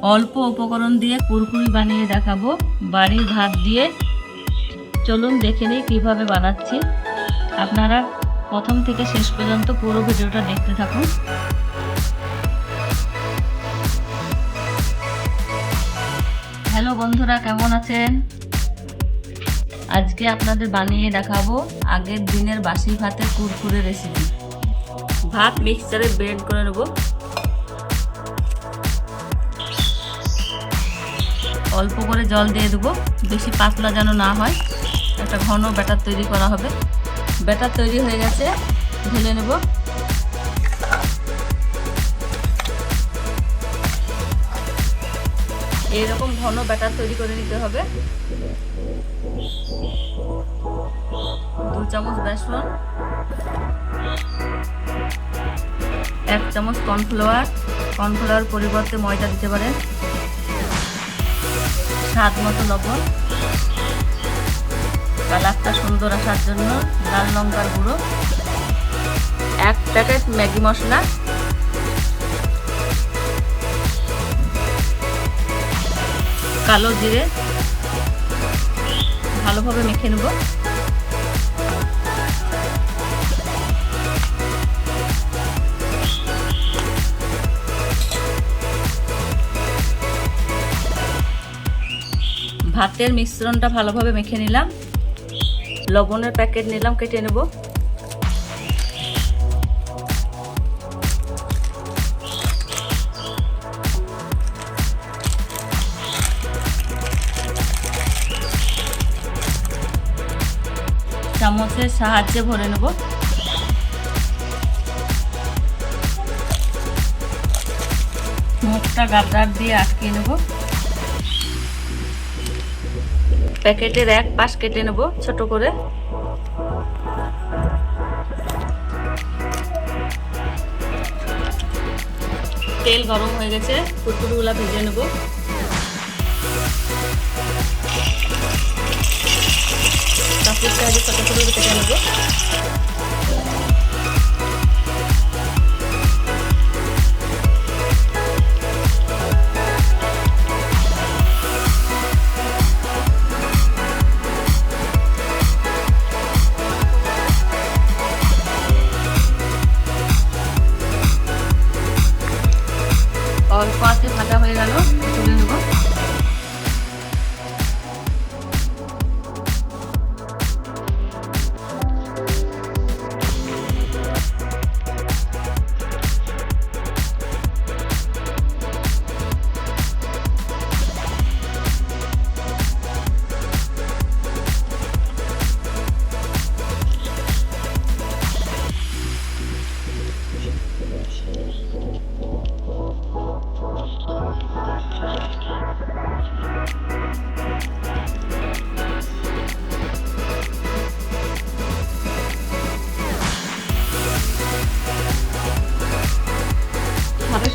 অল্প উপকরণ দিয়ে কুরকুরি বানিয়ে দেখাবো বাড়ির ভাত দিয়ে। চলুন দেখে নিই কীভাবে বানাচ্ছি। আপনারা প্রথম থেকে শেষ পর্যন্ত পুরো ভিডিওটা দেখতে থাকুন। হ্যালো বন্ধুরা, কেমন আছেন? আজকে আপনাদের বানিয়ে দেখাবো আগের দিনের বাসি ভাতের কুরকুরে রেসিপি। ভাত মিক্সচারে ব্লেন্ড করে নেব। অল্প করে জল দিয়ে দেবো, বেশি পাতলা যেন না হয়। একটা ঘন ব্যাটার তৈরি করা হবে। ব্যাটার তৈরি হয়ে গেছে, ঢেলে নেব। এইরকম ঘন ব্যাটার তৈরি করে নিতে হবে। 2 চামচ বেসন, 1 চামচ কর্নফ্লাওয়ার পরিবর্তে ময়দা দিতে পারেন, স্বাদ মতো লবণ, কালারটা সুন্দর আসার জন্য লাল লঙ্কার গুঁড়ো, 1 প্যাকেট ম্যাগি মশলা, কালো জিরে। ভালোভাবে মেখে নেব। ভাতের মিশ্রণটা ভালোভাবে মেখে নিলাম। লবণের প্যাকেট নিলাম, কেটে নেব। চামচের সাহায্যে ভরে নেব। মুখটা গাদার দিয়ে আটকে নেব। প্যাকেটের এক পাশ কেটে নেব ছোট করে। তেল গরম হয়ে গেছে, কুরকুরিগুলো ভেজে নেব। চাকুর সাহায্যে ছোট ছোট কেটে নেব। অল্প আছে ভাজা হয়ে গেল, তুলে নেব।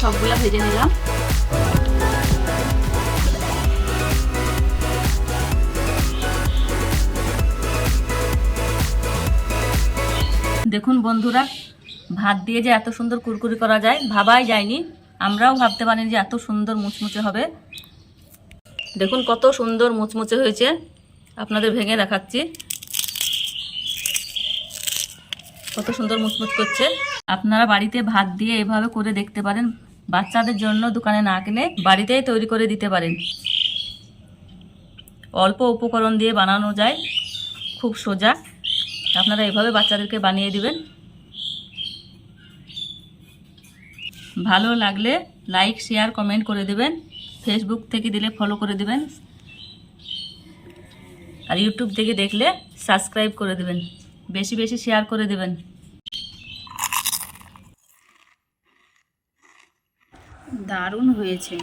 সবগুলা ভেজে নিলাম। দেখুন বন্ধুরা, ভাত দিয়ে যে এত সুন্দর কুরকুরি করা যায় ভাবাই যায়নি। আমরাও ভাবতে পারিনি যে এত সুন্দর মুচমুচে হবে। দেখুন কত সুন্দর মুচমুচে হয়েছে। আপনাদের ভেঙে দেখাচ্ছি কত সুন্দর মুচমুচ করছে। আপনারা বাড়িতে ভাত দিয়ে এভাবে করে দেখতে পারেন। বাচ্চাদের জন্য দোকানে না কিনে বাড়িতেই তৈরি করে দিতে পারেন। অল্প উপকরণ দিয়ে বানানো যায়, খুব সোজা। আপনারা এভাবে বাচ্চাদেরকে বানিয়ে দিবেন। ভালো লাগলে লাইক, শেয়ার, কমেন্ট করে দেবেন। ফেসবুক থেকে দিলে ফলো করে দেবেন, আর ইউটিউব থেকে দেখলে সাবস্ক্রাইব করে দেবেন। বেশি বেশি শেয়ার করে দেবেন। দারুণ হয়েছে।